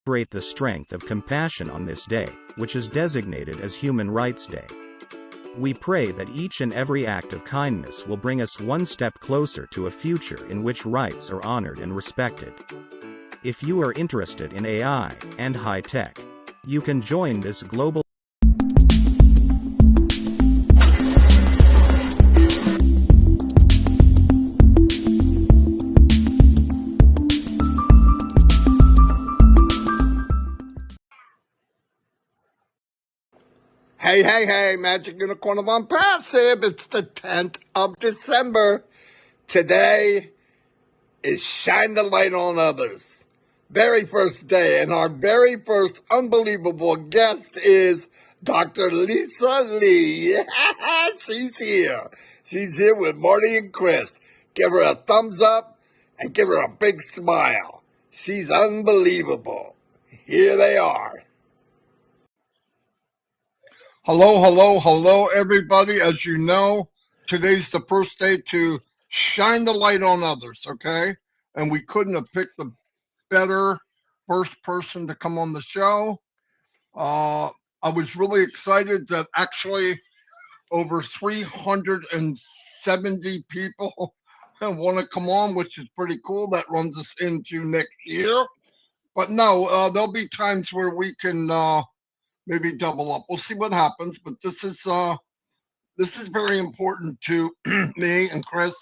celebrate the strength of compassion on this day, which is designated as Human Rights Day. We pray that each and every act of kindness will bring us one step closer to a future in which rights are honored and respected. If you are interested in AI and high tech, you can join this global Hey, Magic Unicorn of ONPASSIVE. It's the 10th of December. Today is Shine the Light on Others. Very first day, and our very first unbelievable guest is Dr. Lisa Lee. She's here. She's here with Marty and Chris. Give her a thumbs up and give her a big smile. She's unbelievable. Here they are. Hello, everybody. As you know, today's the first day to shine the light on others, okay? And we couldn't have picked a better first person to come on the show. I was really excited that actually over 370 people want to come on, which is pretty cool. That runs us into next year. But no, there'll be times where we can maybe double up. We'll see what happens, but this is very important to me and Chris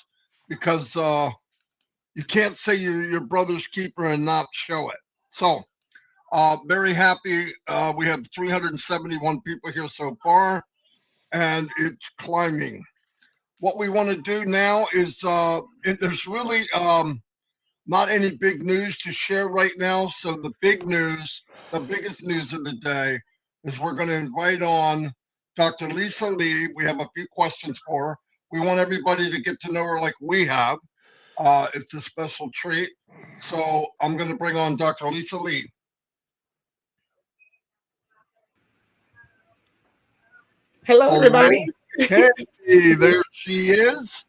because you can't say you're your brother's keeper and not show it. So very happy. We have 371 people here so far, and it's climbing. What we want to do now is there's really not any big news to share right now. So the biggest news of the day is we're going to invite on Dr. Lisa Lee. We have a few questions for her. We want everybody to get to know her like we have. It's a special treat. So I'm going to bring on Dr. Lisa Lee. Hello, everybody. Hey, there she is.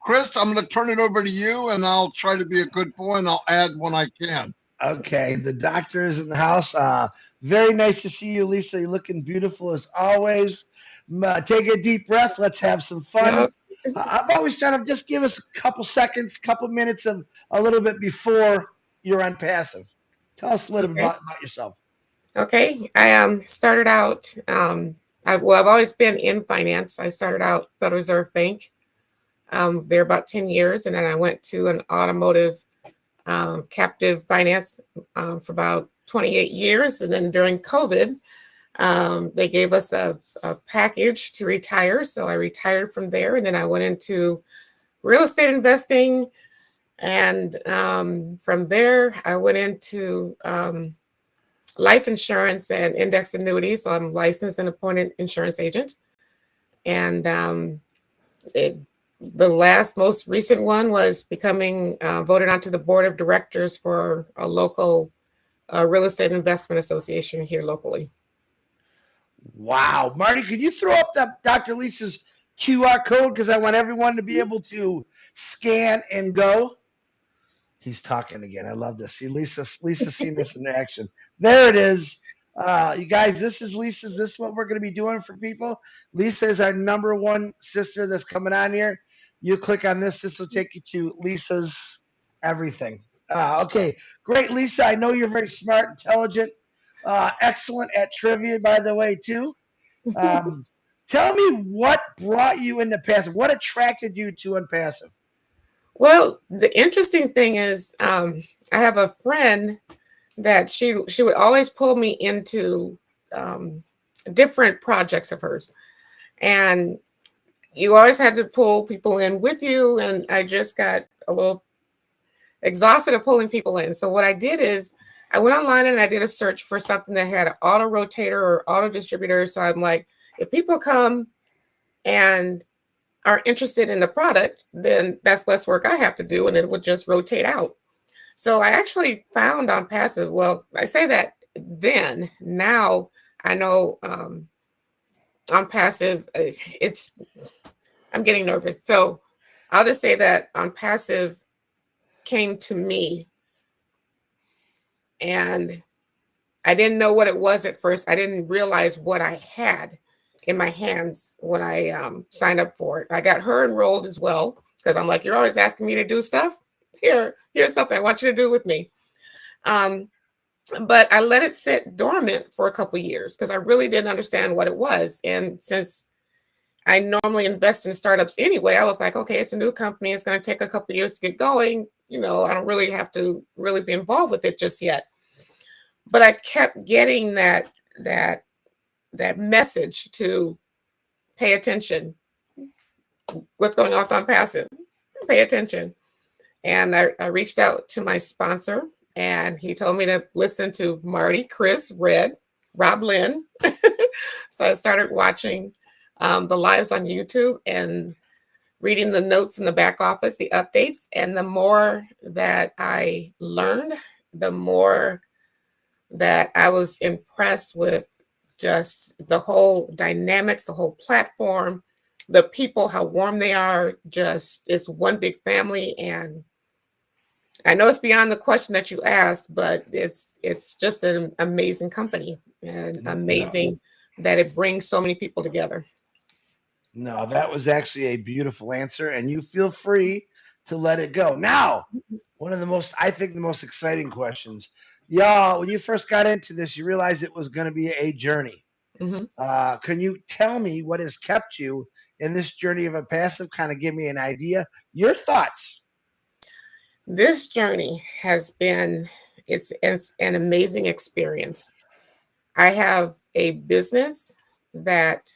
Chris, I'm going to turn it over to you, and I'll try to be a good boy, and I'll add when I can. Okay, the doctor is in the house. Very nice to see you, Lisa. You're looking beautiful as always. Take a deep breath. Let's have some fun. I've always tried to just give us a couple seconds, couple minutes of a little bit before you're on passive. Tell us a little bit about yourself. Okay, I started out. I've always been in finance. I started out Federal Reserve Bank. There about 10 years, and then I went to an automotive captive finance for about 28 years. And then during COVID, they gave us a package to retire. So I retired from there, and then I went into real estate investing. And from there, I went into life insurance and index annuities. So I'm a licensed and appointed insurance agent. And the most recent one was becoming voted onto the board of directors for a local real estate investment association here locally. Wow. Marty, could you throw up Dr. Lisa's QR code? Because I want everyone to be able to scan and go. He's talking again. I love this. See, Lisa's seen this in action. There it is. You guys, this is Lisa's. This is what we're going to be doing for people. Lisa is our number one sister that's coming on here. You click on this. This will take you to Lisa's everything. Okay, great, Lisa. I know you're very smart, intelligent, excellent at trivia, by the way, too. Tell me what brought you into passive. What attracted you to ONPASSIVE? Well, the interesting thing is I have a friend that she would always pull me into different projects of hers. And you always had to pull people in with you. And I just got a little exhausted of pulling people in. So what I did is I went online and I did a search for something that had an auto rotator or auto distributor. So I'm like, if people come and are interested in the product, then that's less work I have to do, and it would just rotate out. So I actually found ONPASSIVE. Well, I say that then. Now I know ONPASSIVE. I'm getting nervous. So I'll just say that ONPASSIVE came to me And I didn't know what it was at first. I didn't realize what I had in my hands when I signed up for it. I got her enrolled as well because I'm like, you're always asking me to do stuff. Here's something I want you to do with me. But I let it sit dormant for a couple of years because I really didn't understand what it was. And since I normally invest in startups anyway, I was like, okay, it's a new company. It's going to take a couple of years to get going. I don't really have to really be involved with it just yet. But I kept getting that message to pay attention. What's going on with ONPASSIVE? Pay attention. And I reached out to my sponsor, and he told me to listen to Marty, Chris, Red, Rob Lynn. So I started watching the lives on YouTube and reading the notes in the back office, the updates. And the more that I learned, the more that I was impressed with just the whole dynamics, the whole platform, the people, how warm they are. Just, it's one big family. And I know it's beyond the question that you asked, but it's just an amazing company, and amazing that it brings so many people together. No, that was actually a beautiful answer, and you feel free to let it go. Now, one of the most exciting questions. Y'all, when you first got into this, you realized it was going to be a journey. Mm-hmm. Can you tell me what has kept you in this journey of ONPASSIVE? Kind of give me an idea. Your thoughts. This journey has been, it's an amazing experience. I have a business that,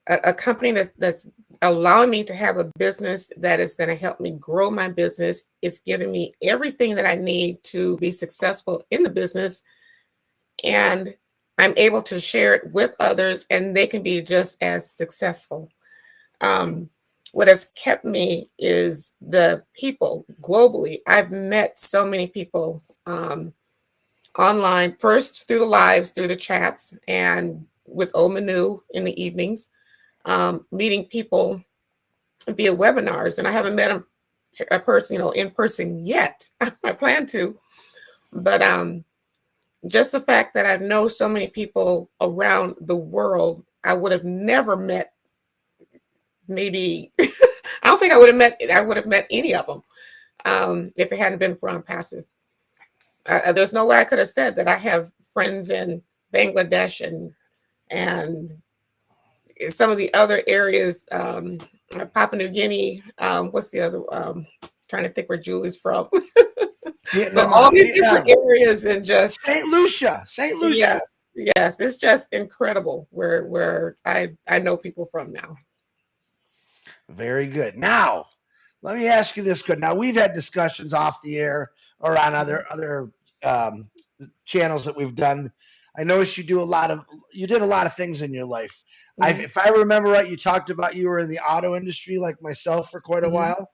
a company that's allowing me to have a business that is going to help me grow my business. It's giving me everything that I need to be successful in the business. And I'm able to share it with others, and they can be just as successful. What has kept me is the people globally. I've met so many people online, first through the lives, through the chats, and with Omanu in the evenings, meeting people via webinars. And I haven't met a person, in person yet. I plan to, but just the fact that I know so many people around the world, I would have never met. Maybe I don't think I would have met any of them if it hadn't been for ONPASSIVE. There's no way I could have said that I have friends in Bangladesh and some of the other areas, Papua New Guinea. What's the other? Trying to think where Julie's from. So all these different areas, and just St. Lucia. Yes, it's just incredible where I know people from now. Very good. Now, let me ask you this. Good. Now, we've had discussions off the air or on other channels that we've done. I noticed you did a lot of things in your life. Mm-hmm. If I remember right, you talked about you were in the auto industry like myself for quite a while.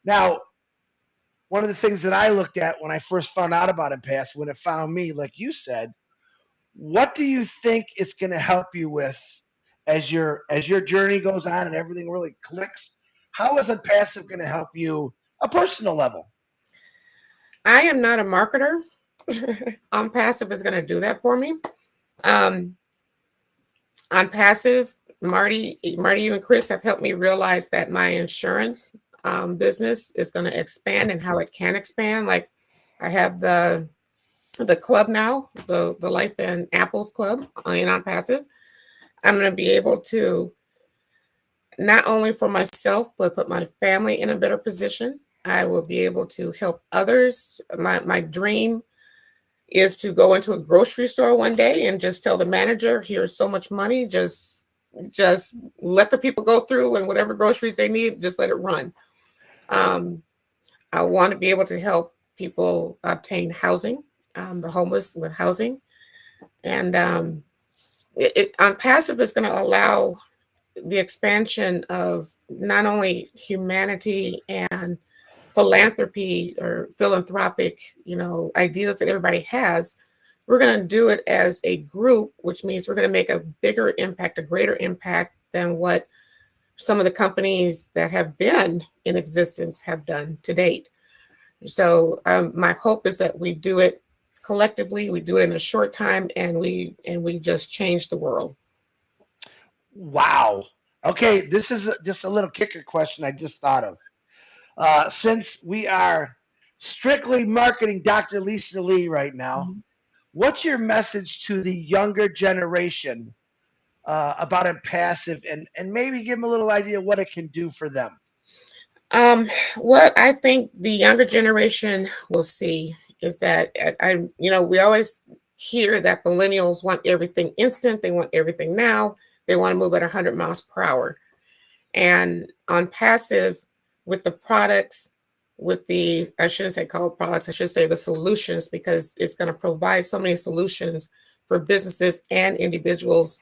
Now, one of the things that I looked at when I first found out about ONPASSIVE, when it found me, like you said, what do you think it's going to help you with as your journey goes on and everything really clicks? How is ONPASSIVE going to help you a personal level? I am not a marketer. ONPASSIVE is going to do that for me. ONPASSIVE, Marty, you and Chris have helped me realize that my insurance business is going to expand, and how it can expand. Like, I have the club now, the Life and Apples Club in ONPASSIVE. I'm going to be able to, not only for myself, but put my family in a better position. I will be able to help others. My dream is to go into a grocery store one day and just tell the manager, here's so much money, just let the people go through, and whatever groceries they need, just let it run. I want to be able to help people obtain housing, the homeless with housing. And ONPASSIVE is going to allow the expansion of not only humanity and philanthropy or philanthropic, ideas that everybody has. We're going to do it as a group, which means we're going to make a bigger impact, a greater impact than what some of the companies that have been in existence have done to date. So my hope is that we do it collectively, we do it in a short time, and we just change the world. Wow. Okay, this is just a little kicker question I just thought of. Since we are strictly marketing Dr. Lisa Lee right now, what's your message to the younger generation about ONPASSIVE, and maybe give them a little idea what it can do for them? What I think the younger generation will see is that we always hear that millennials want everything instant, they want everything now, they want to move at 100 miles per hour. And ONPASSIVE, with the products, with the, I shouldn't say called products, I should say the solutions, because it's going to provide so many solutions for businesses and individuals.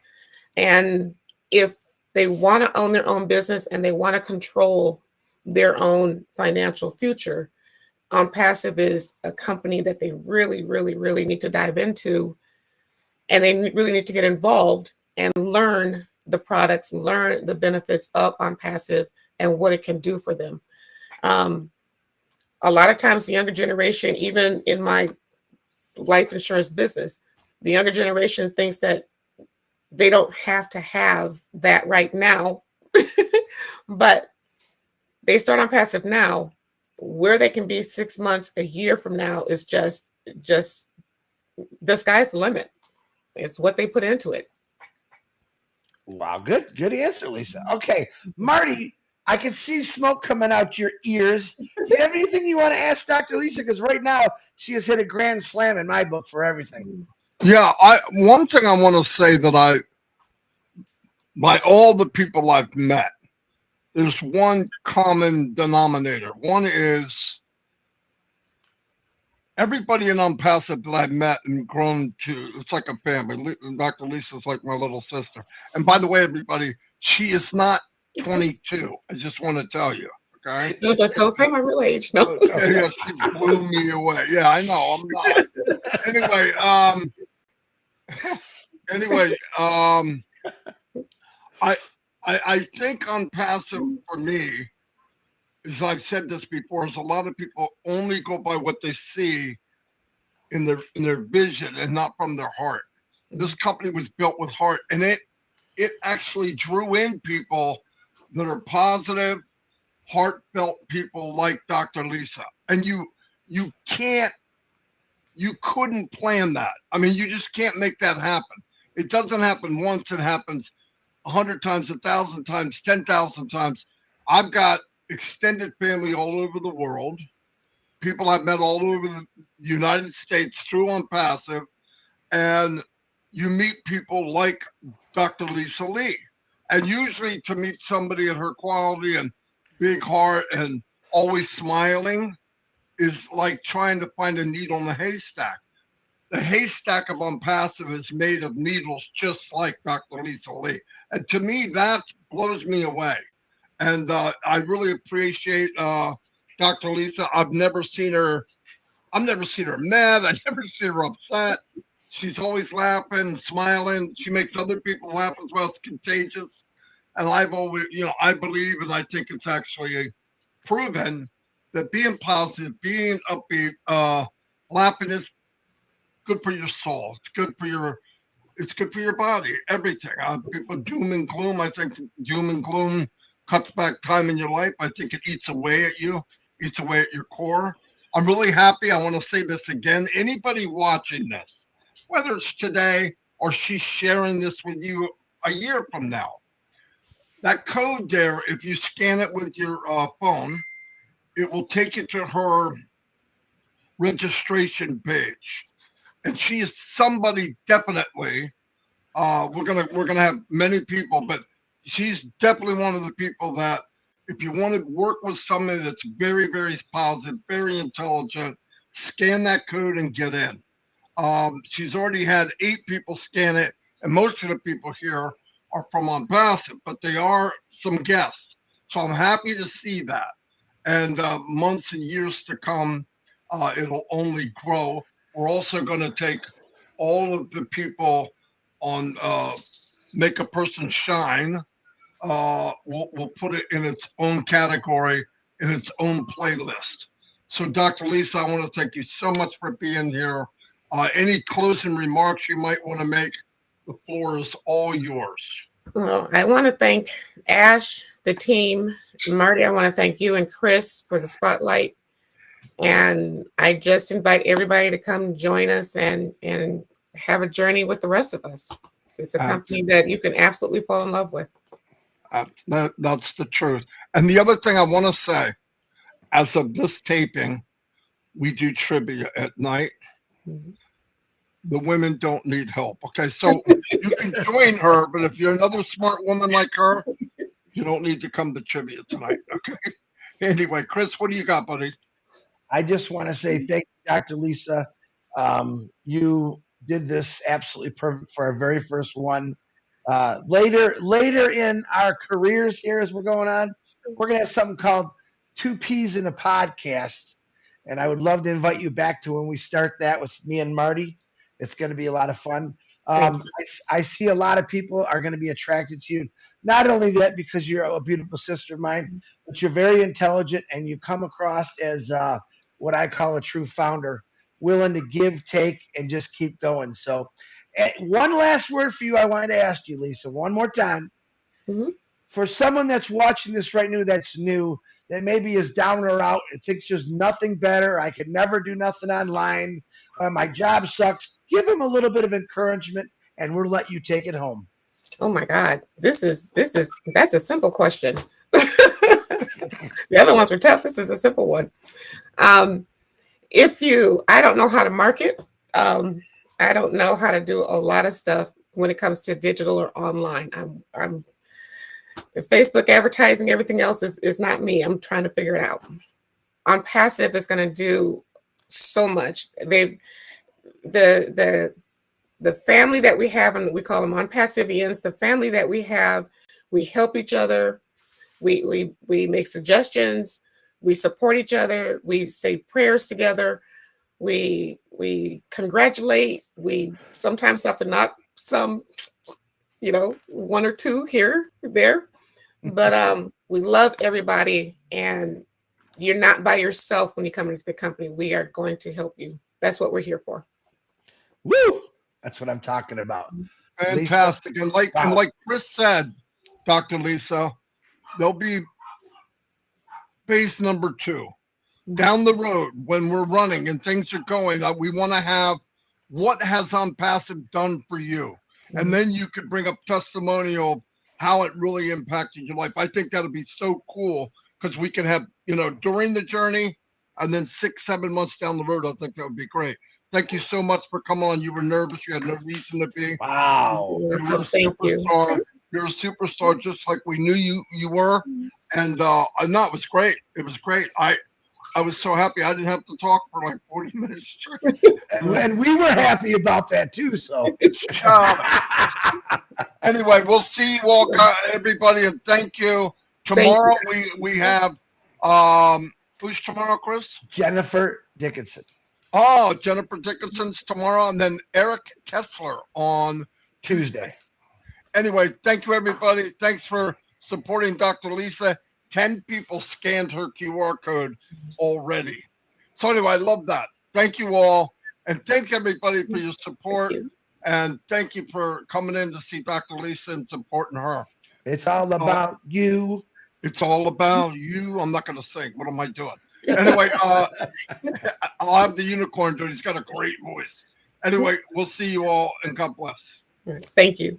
And if they want to own their own business and they want to control their own financial future, ONPASSIVE is a company that they really, really, really need to dive into. And they really need to get involved and learn the products, learn the benefits of ONPASSIVE and what it can do for them. A lot of times the younger generation, even in my life insurance business, the younger generation thinks that they don't have to have that right now, but they start ONPASSIVE now. Where they can be 6 months, a year from now is just the sky's the limit. It's what they put into it. Wow, good answer, Lisa. Okay, Marty, I can see smoke coming out your ears. Do you have anything you want to ask Dr. Lisa? Because right now she has hit a grand slam in my book for everything. Yeah, one thing I want to say that by all the people I've met, there's one common denominator. One is everybody in ONPASSIVE that I've met and grown to, it's like a family. Dr. Lisa's like my little sister. And by the way, everybody, she is not 22. I just want to tell you. Okay. Don't say my real age. No. Yeah, she blew me away. Yeah, I know. I'm not. Anyway, I think ONPASSIVE for me, as I've said this before, is a lot of people only go by what they see in their vision and not from their heart. This company was built with heart, and it actually drew in people that are positive, heartfelt people like Dr. Lisa. And you couldn't plan that. I mean, you just can't make that happen. It doesn't happen once. It happens 100 times, 1,000 times, 10,000 times. I've got extended family all over the world, people I've met all over the United States through ONPASSIVE, and you meet people like Dr. Lisa Lee. And usually to meet somebody at her quality and big heart and always smiling is like trying to find a needle in a haystack. The haystack of ONPASSIVE is made of needles just like Dr. Lisa Lee. And to me, that blows me away. And I really appreciate Dr. Lisa. I've never seen her mad. I've never seen her upset. She's always laughing, smiling. She makes other people laugh as well. It's contagious. And I've always, I believe, and I think it's actually proven that being positive, being upbeat, laughing is good for your soul. It's good for your body, everything. People doom and gloom. I think doom and gloom cuts back time in your life. I think it eats away at you, eats away at your core. I'm really happy. I want to say this again. Anybody watching this, whether it's today or she's sharing this with you a year from now, that code there, if you scan it with your phone, it will take you to her registration page. And she is somebody definitely. We're gonna have many people, but she's definitely one of the people that if you want to work with somebody that's very, very positive, very intelligent, scan that code and get in. She's already had 8 people scan it, and most of the people here are from ONPASSIVE, but they are some guests. So I'm happy to see that. And months and years to come, it'll only grow. We're also going to take all of the people on Make a Person Shine. We'll put it in its own category, in its own playlist. So, Dr. Lisa, I want to thank you so much for being here. Any closing remarks you might want to make? The floor is all yours. Well, I want to thank Ash, the team, Marty. I want to thank you and Chris for the spotlight. And I just invite everybody to come join us and have a journey with the rest of us. It's a company that you can absolutely fall in love with. That's the truth. And the other thing I want to say, as of this taping, we do trivia at night. Mm-hmm. The women don't need help. Okay, so you can join her, but if you're another smart woman like her, you don't need to come to trivia tonight. Okay. Anyway, Chris, what do you got, buddy? I just want to say thank you, Dr. Lisa. You did this absolutely perfect for our very first one. Later in our careers here, as we're going on, we're going to have something called Two Peas in a Podcast. And I would love to invite you back to when we start that with me and Marty. It's going to be a lot of fun. I see a lot of people are going to be attracted to you. Not only that, because you're a beautiful sister of mine, but you're very intelligent and you come across as what I call a true founder, willing to give, take, and just keep going. So one last word for you I wanted to ask you, Lisa, one more time. Mm-hmm. For someone that's watching this right now that's new, that maybe is down or out and thinks there's nothing better, I could never do nothing online, my job sucks, give them a little bit of encouragement and we'll let you take it home. Oh my God, that's a simple question. The other ones were tough. This is a simple one. I don't know how to market. I don't know how to do a lot of stuff when it comes to digital or online. I'm Facebook advertising, everything else is not me. I'm trying to figure it out. ONPASSIVE is going to do so much. The family that we have, and we call them ONPASSIVians, the family that we have, we help each other. We make suggestions. We support each other. We say prayers together. We congratulate. We sometimes have to knock some, one or two here, there. But we love everybody, and you're not by yourself when you come into the company. We are going to help you. That's what we're here for. Woo! That's what I'm talking about. Fantastic. Lisa, and like Chris said, Dr. Lisa, there'll be phase number 2. Down the road when we're running and things are going, we want to have what has ONPASSIVE done for you. And then you could bring up testimonial how it really impacted your life. I think that'll be so cool because we can have, during the journey and then 6-7 months down the road. I think that would be great. Thank you so much for coming on. You were nervous. You had no reason to be. Wow. You're a superstar. You're a superstar just like we knew you were. And no, it was great. It was great. I was so happy I didn't have to talk for like 40 minutes straight. And we were happy about that too. So anyway, we'll see you all, everybody, and thank you. Tomorrow we have who's tomorrow, Chris? Jennifer Dickinson. Oh, Jennifer Dickinson's tomorrow, and then Eric Kessler on Tuesday. Anyway, thank you, everybody. Thanks for supporting Dr. Lisa. 10 people scanned her QR code already. So anyway, I love that. Thank you all. And thanks everybody for your support. And thank you for coming in to see Dr. Lisa and supporting her. It's all about you. It's all about you. I'm not going to sing. What am I doing? Anyway, I'll have the unicorn do it. He's got a great voice. Anyway, we'll see you all and God bless. Thank you.